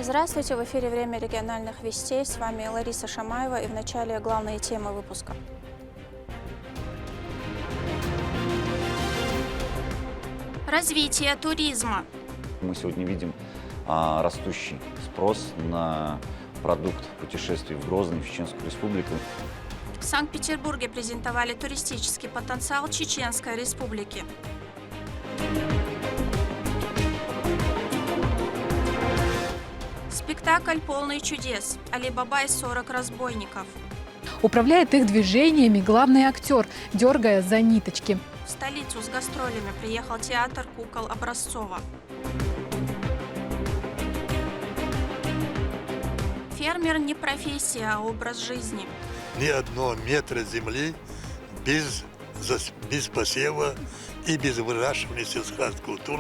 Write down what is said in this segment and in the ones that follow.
Здравствуйте, в эфире «Время региональных вестей». С вами Лариса Шамаева и в начале главные темы выпуска. Развитие туризма. Мы сегодня видим растущий спрос на продукт путешествий в Грозный, в Чеченскую Республику. В Санкт-Петербурге презентовали туристический потенциал Чеченской Республики. Спектакль полный чудес. Али Баба и 40 разбойников. Управляет их движениями главный актер, дергая за ниточки. В столицу с гастролями приехал театр кукол Образцова. Фермер не профессия, а образ жизни. Ни одного метра земли без посева и без выращивания сельскохозяйственных культур.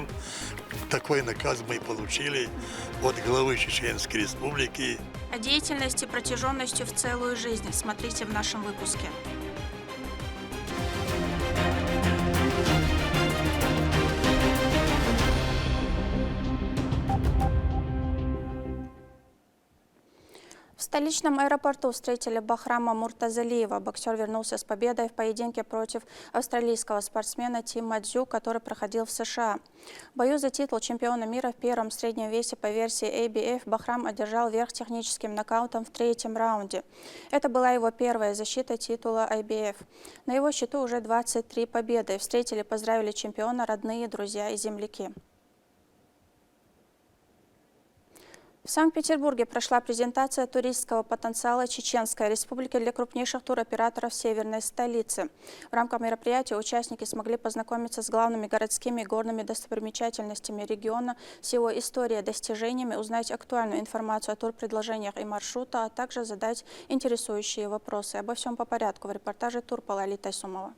Такой наказ мы получили от главы Чеченской Республики. О деятельности протяженностью в целую жизнь смотрите в нашем выпуске. В столичном аэропорту встретили Бахрама Муртазалиева. Боксер вернулся с победой в поединке против австралийского спортсмена Тима Дзю, который проходил в США. В бою за титул чемпиона мира в первом среднем весе по версии ABF Бахрам одержал верх техническим нокаутом в третьем раунде. Это была его первая защита титула IBF. На его счету уже 23 победы. Встретили, поздравили чемпиона родные, друзья и земляки. В Санкт-Петербурге прошла презентация туристского потенциала Чеченской Республики для крупнейших туроператоров северной столицы. В рамках мероприятия участники смогли познакомиться с главными городскими и горными достопримечательностями региона, с его историей и достижениями, узнать актуальную информацию о турпредложениях и маршрута, а также задать интересующие вопросы. Обо всем по порядку в репортаже Турпала Алита Сумова.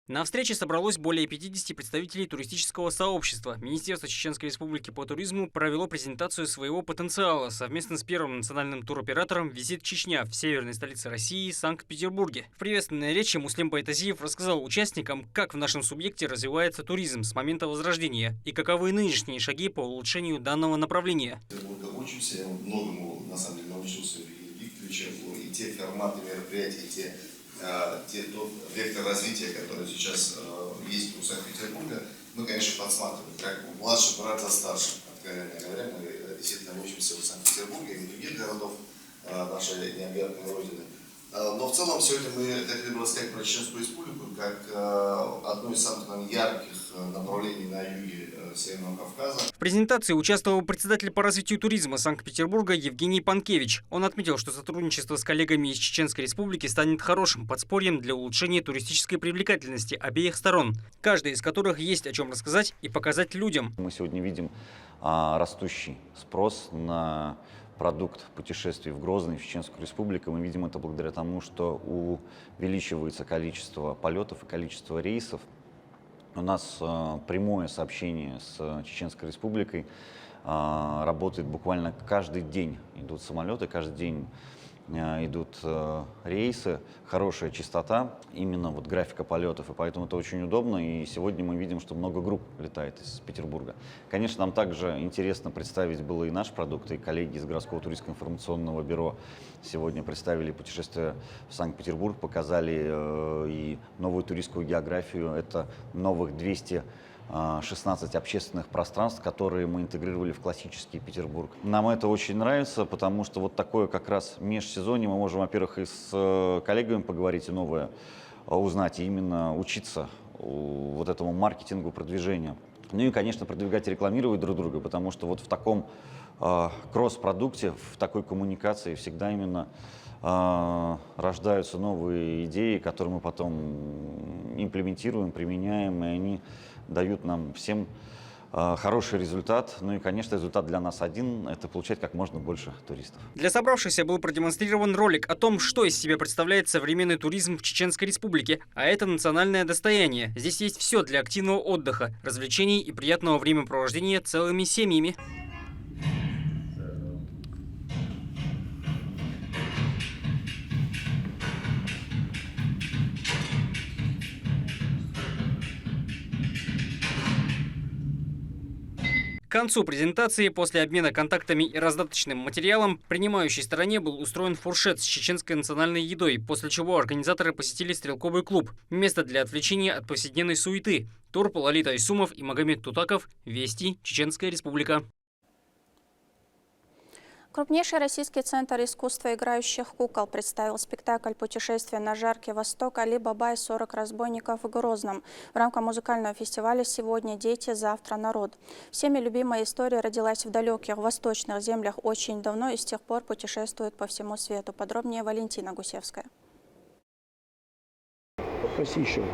На встрече собралось более 50 представителей туристического сообщества. Министерство Чеченской Республики по туризму провело презентацию своего потенциала совместно с первым национальным туроператором «Визит Чечня» в северной столице России, Санкт-Петербурге. В приветственной речи Муслим Байтазиев рассказал участникам, как в нашем субъекте развивается туризм с момента возрождения и каковы нынешние шаги по улучшению данного направления. Учимся, я многому на самом деле научился у Евгения Викторовича, и те форматы мероприятий, тот вектор развития, который сейчас есть у Санкт-Петербурга, мы, конечно, подсматриваем. Как младший брат за старшим, откровенно говоря, мы действительно учимся в Санкт-Петербурге и в других городов нашей необъятной родины. Но в целом сегодня мы хотели бы рассказать про Чеченскую Республику как одно из самых ярких направлений на юге Северного Кавказа. В презентации участвовал председатель по развитию туризма Санкт-Петербурга Евгений Панкевич. Он отметил, что сотрудничество с коллегами из Чеченской Республики станет хорошим подспорьем для улучшения туристической привлекательности обеих сторон, каждой из которых есть о чем рассказать и показать людям. Мы сегодня видим растущий спрос на продукт путешествий в Грозный, в Чеченскую Республику. Мы видим это благодаря тому, что увеличивается количество полетов и количество рейсов. У нас прямое сообщение с Чеченской Республикой работает буквально каждый день. Идут самолеты, каждый день идут рейсы, хорошая частота именно вот графика полетов, и поэтому это очень удобно. И сегодня мы видим, что много групп летает из Петербурга. Конечно, нам также интересно представить было и наш продукт, и коллеги из городского туристского информационного бюро сегодня представили путешествие в Санкт-Петербург, показали и новую туристскую географию. Это новых 216 общественных пространств, которые мы интегрировали в классический Петербург. Нам это очень нравится, потому что вот такое как раз межсезонье мы можем, во-первых, и с коллегами поговорить, и новое узнать, и именно учиться вот этому маркетингу, продвижению. Ну и, конечно, продвигать и рекламировать друг друга, потому что вот в таком кросс-продукте, в такой коммуникации всегда именно рождаются новые идеи, которые мы потом имплементируем, применяем, и они дают нам всем хороший результат. Ну и, конечно, результат для нас один – это получать как можно больше туристов. Для собравшихся был продемонстрирован ролик о том, что из себя представляет современный туризм в Чеченской Республике. А это национальное достояние. Здесь есть все для активного отдыха, развлечений и приятного времяпровождения целыми семьями. К концу презентации, после обмена контактами и раздаточным материалом, принимающей стороне был устроен фуршет с чеченской национальной едой, после чего организаторы посетили стрелковый клуб – место для отвлечения от повседневной суеты. Тур Лолит Айсумов и Магомед Тутаков. Вести. Чеченская Республика. Крупнейший российский центр искусства играющих кукол представил спектакль «Путешествие на жаркий восток» Али Баба и 40 разбойников в Грозном. В рамках музыкального фестиваля «Сегодня дети, завтра народ». Всеми любимая история родилась в далеких восточных землях очень давно и с тех пор путешествует по всему свету. Подробнее Валентина Гусевская. Попроси еще.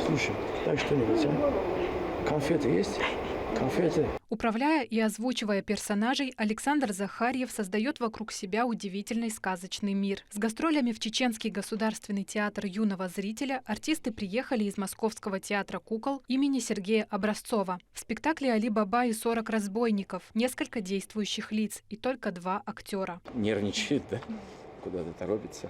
Слушай, дай что-нибудь, а? Конфеты есть? Конфеты. Управляя и озвучивая персонажей, Александр Захарьев создает вокруг себя удивительный сказочный мир. С гастролями в Чеченский государственный театр юного зрителя артисты приехали из Московского театра кукол имени Сергея Образцова. В спектакле «Али Баба и 40 разбойников» несколько действующих лиц и только 2 актера. Нервничает, да? Куда-то торопится.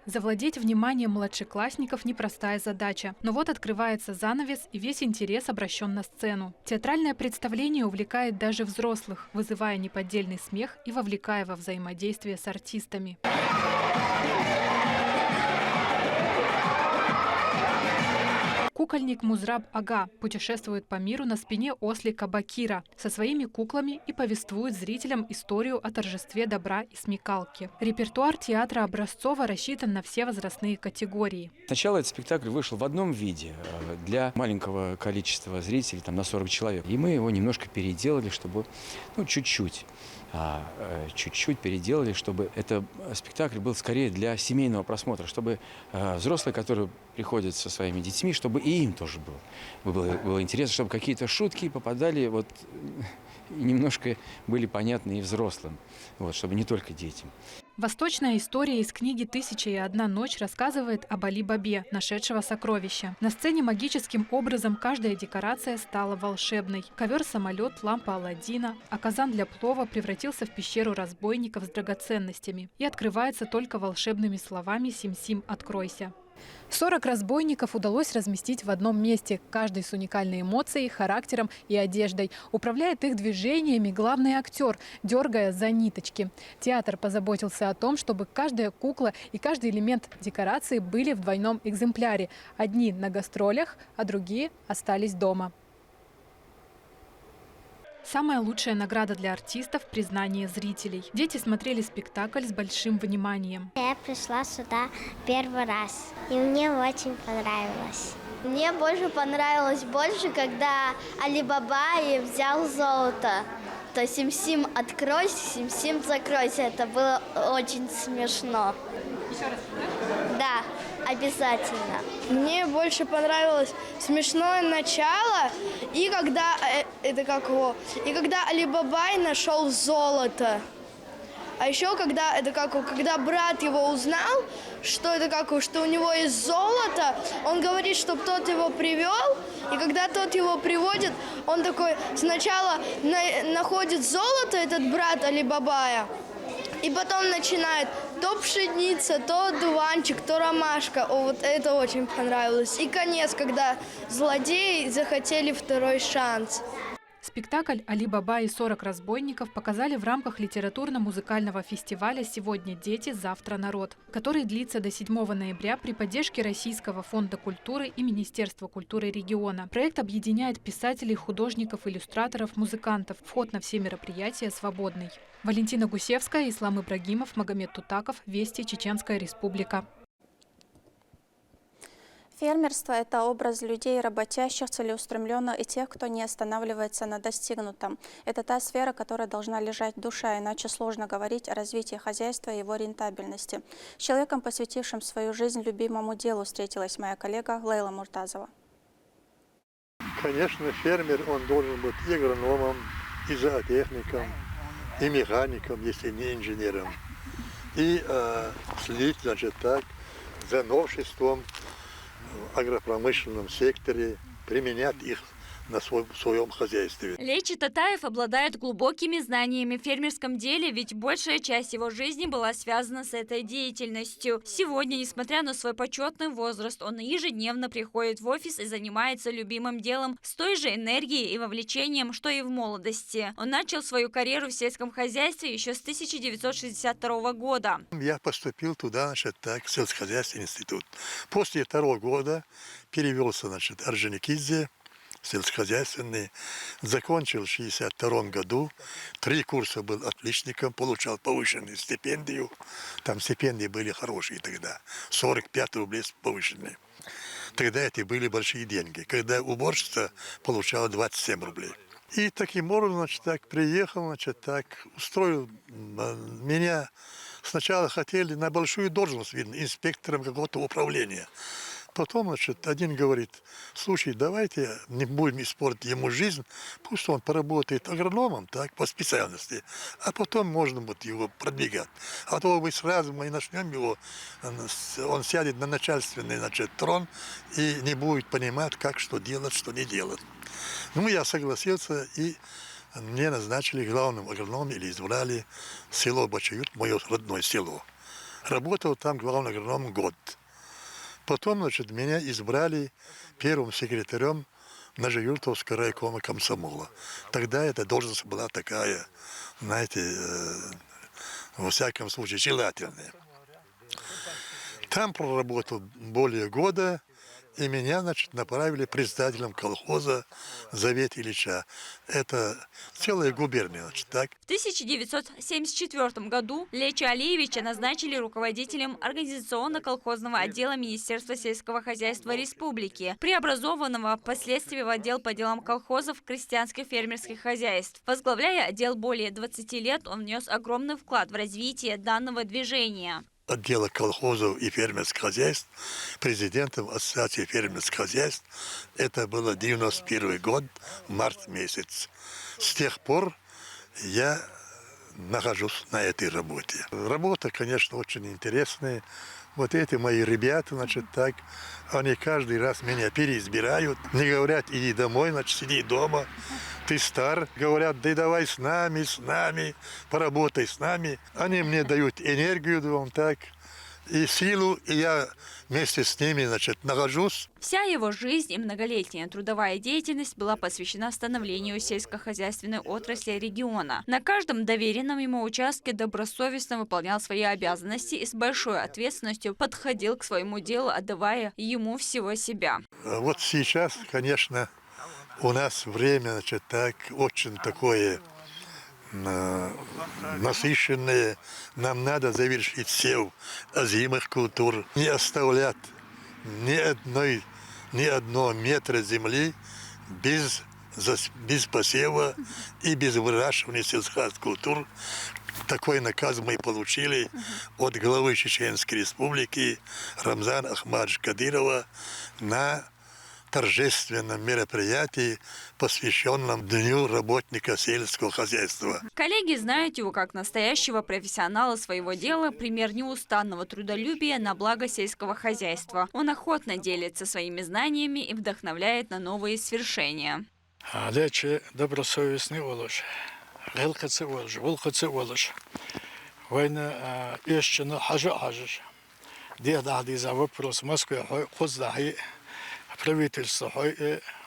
Завладеть вниманием младшеклассников – непростая задача. Но вот открывается занавес, и весь интерес обращен на сцену. Театральное представление увлекает даже взрослых, вызывая неподдельный смех и вовлекая во взаимодействие с артистами. Кукольник Музраб Ага путешествует по миру на спине ослика Бакира со своими куклами и повествует зрителям историю о торжестве добра и смекалки. Репертуар театра Образцова рассчитан на все возрастные категории. Сначала этот спектакль вышел в одном виде для маленького количества зрителей, там на 40 человек. И мы его немножко переделали, чтобы, чуть-чуть переделали, чтобы этот спектакль был скорее для семейного просмотра, чтобы взрослые, которые приходят со своими детьми, чтобы и им тоже было интересно, чтобы какие-то шутки попадали, и немножко были понятны и взрослым, чтобы не только детям. Восточная история из книги «Тысяча и одна ночь» рассказывает об Али Бабе, нашедшего сокровища. На сцене магическим образом каждая декорация стала волшебной. Ковер-самолет, лампа Аладдина, а казан для плова превратился в пещеру разбойников с драгоценностями и открывается только волшебными словами «Сим-Сим, откройся». 40 разбойников удалось разместить в одном месте, каждый с уникальной эмоцией, характером и одеждой. Управляет их движениями главный актер, дергая за ниточки. Театр позаботился о том, чтобы каждая кукла и каждый элемент декорации были в двойном экземпляре. Одни на гастролях, а другие остались дома. Самая лучшая награда для артистов – признание зрителей. Дети смотрели спектакль с большим вниманием. Я пришла сюда первый раз, и мне очень понравилось. Мне понравилось больше, когда Али Баба взял золото. То Сим-Сим откройся, Сим-Сим закройся. Это было очень смешно. Еще раз, да? Да, обязательно. Мне больше понравилось смешное начало и когда Али Бабай нашел золото. А еще когда брат его узнал, что у него есть золото, он говорит, чтобы тот его привел. И когда тот его приводит, он такой сначала находит золото, этот брат Али Бабая, и потом начинает то пшеница, то одуванчик, то ромашка. Вот это очень понравилось. И конец, когда злодеи захотели второй шанс. Спектакль «Али Баба и 40 разбойников» показали в рамках литературно-музыкального фестиваля «Сегодня дети, завтра народ», который длится до 7 ноября при поддержке Российского фонда культуры и Министерства культуры региона. Проект объединяет писателей, художников, иллюстраторов, музыкантов. Вход на все мероприятия свободный. Валентина Гусевская, Ислам Ибрагимов, Магомед Тутаков. Вести. Чеченская Республика. Фермерство – это образ людей, работящих, целеустремленных и тех, кто не останавливается на достигнутом. Это та сфера, которая должна лежать в душе, иначе сложно говорить о развитии хозяйства и его рентабельности. С человеком, посвятившим свою жизнь любимому делу, встретилась моя коллега Лейла Муртазова. Конечно, фермер, он должен быть и агрономом, и зоотехником, и механиком, если не инженером. И следить, за новшеством в агропромышленном секторе, применять их на своем хозяйстве. Лечи Татаев обладает глубокими знаниями в фермерском деле, ведь большая часть его жизни была связана с этой деятельностью. Сегодня, несмотря на свой почетный возраст, он ежедневно приходит в офис и занимается любимым делом с той же энергией и вовлечением, что и в молодости. Он начал свою карьеру в сельском хозяйстве еще с 1962 года. Я поступил туда, значит, так, в сельскохозяйственный институт. После 2-го года перевелся, значит, Орджоникидзе, сельскохозяйственный, закончил в 1962 году, 3 курса был отличником, получал повышенную стипендию, там стипендии были хорошие тогда, 45 рублей повышенные. Тогда это были большие деньги, когда уборщица получала 27 рублей. И таким образом, значит, так приехал, значит, так устроил меня. Сначала хотели на большую должность, видно, инспектором какого-то управления. Потом, значит, один говорит: слушай, давайте не будем испортить ему жизнь, пусть он поработает агрономом, так, по специальности, а потом можно будет его продвигать. А то мы сразу начнем его, он сядет на начальственный, значит, трон и не будет понимать, как что делать, что не делать. Ну, я согласился, и мне назначили главным агрономом, или избрали село Бачают, мое родное село. Работал там главным агрономом год. Потом, значит, меня избрали первым секретарем Нижегородского райкома комсомола. Тогда эта должность была такая, знаете, во всяком случае, желательная. Там проработал более года, и меня, значит, направили председателем колхоза Завет Ильича. Это целая губерния, значит, так. В 1974 году Леча Алиевича назначили руководителем организационно-колхозного отдела Министерства сельского хозяйства Республики, преобразованного впоследствии в отдел по делам колхозов крестьянских фермерских хозяйств. Возглавляя отдел более 20 лет, он внес огромный вклад в развитие данного движения. Отдела колхозов и фермерских хозяйств, президентом Ассоциации фермерских хозяйств. Это было 91 год, март месяц. С тех пор я нахожусь на этой работе. Работа, конечно, очень интересная. Вот эти мои ребята, значит, так, они каждый раз меня переизбирают. Не говорят: иди домой, значит, сиди дома. Ты стар. Говорят: да давай с нами, поработай с нами. Они мне дают энергию, думаю, так, и силу, и я вместе с ними, значит, нахожусь. Вся его жизнь и многолетняя трудовая деятельность была посвящена становлению сельскохозяйственной отрасли региона. На каждом доверенном ему участке добросовестно выполнял свои обязанности и с большой ответственностью подходил к своему делу, отдавая ему всего себя. Вот сейчас, конечно, у нас время, значит, так, очень такое насыщенное. Нам надо завершить сев озимых культур, не оставлять ни одного метра земли без посева и без выращивания сельскохозяйственных культур. Такой наказ мы получили от главы Чеченской Республики Рамзана Ахмадовича Кадырова на торжественном мероприятии, посвященном Дню работника сельского хозяйства. Коллеги знают его как настоящего профессионала своего дела, пример неустанного трудолюбия на благо сельского хозяйства. Он охотно делится своими знаниями и вдохновляет на новые свершения. Лечи добросовестный олуш, гелкацы олуш, волкацы олуш. Война ещё хажа. Деда за вопрос Москвы хоздахи. Правительство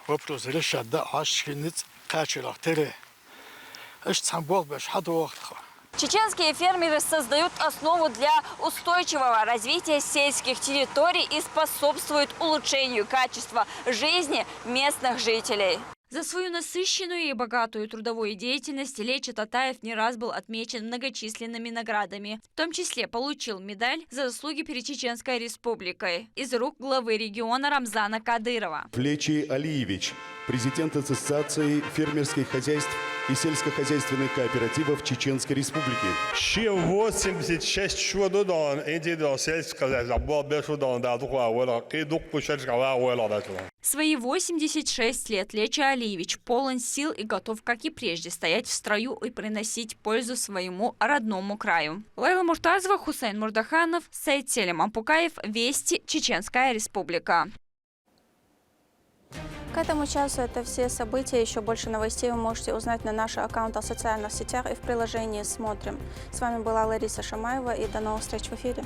вопрос решат, да, ашкинец качерах тере. Эш сам бол беш хадуахтха. Чеченские фермеры создают основу для устойчивого развития сельских территорий и способствуют улучшению качества жизни местных жителей. За свою насыщенную и богатую трудовую деятельность Леча Татаев не раз был отмечен многочисленными наградами. В том числе получил медаль за заслуги перед Чеченской Республикой из рук главы региона Рамзана Кадырова. Лечи Алиевич, президент Ассоциации фермерских хозяйств и сельскохозяйственных кооперативов Чеченской Республики. Ще 86 года индивидуал сельскохозяйства был бешудон да тухла и дух пушечкова уэла. Свои 86 лет Леча Алиевич полон сил и готов, как и прежде, стоять в строю и приносить пользу своему родному краю. Лейла Муртазова, Хусейн Мурдаханов, Сайт Селим Ампукаев, Вести, Чеченская Республика. К этому часу это все события. Еще больше новостей вы можете узнать на наших аккаунтах в социальных сетях и в приложении «Смотрим». С вами была Лариса Шамаева, и до новых встреч в эфире.